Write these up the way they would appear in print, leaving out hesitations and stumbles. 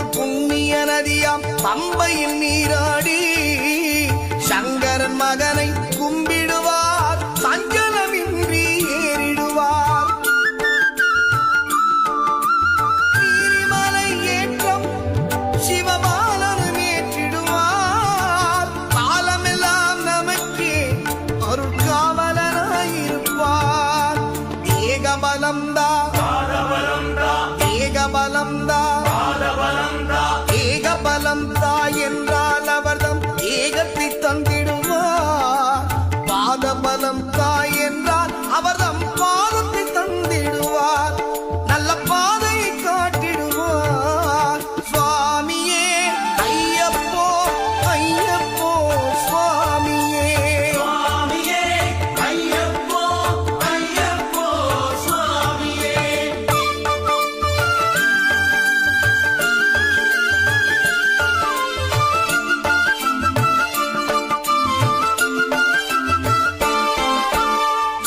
போல் புண்ணிய நதியாம் பம்பையில் நீராடி சங்கரன் மகனை கும்பிடுவார், சஞ்சலமின்றி ஏறிடுவார். நீரிமலை ஏற்றம் சிவபாலனும் ஏற்றிடுவார். காலமெல்லாம் நமக்கே அருட்காவலனாயிருப்பார். ஏகபலம்தா ஏகபலம்தா என்றால் அவர்தம் ஏகத்தை தந்திடுவார். பாதபலம் தாய் என்றால் அவர்தம் பாதத்தை தந்திடுவார். நல்ல பாதையை காட்டிடுவார். சுவாமியே ஐயப்போ ஐயப்போ சுவாமியே சுவாமியே ஐயப்போ ஐயப்போ சுவாமியே.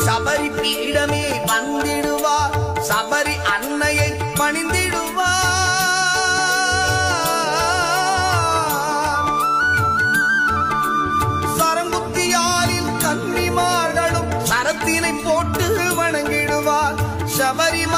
சபரி பீடமே வந்திடுவார், சபரி அன்னையை பணிந்திடுவார். சரங்குத்தியாலில் கன்னிமார்களும் சரத்தினை போட்டு வணங்கிடுவார். சபரிமலை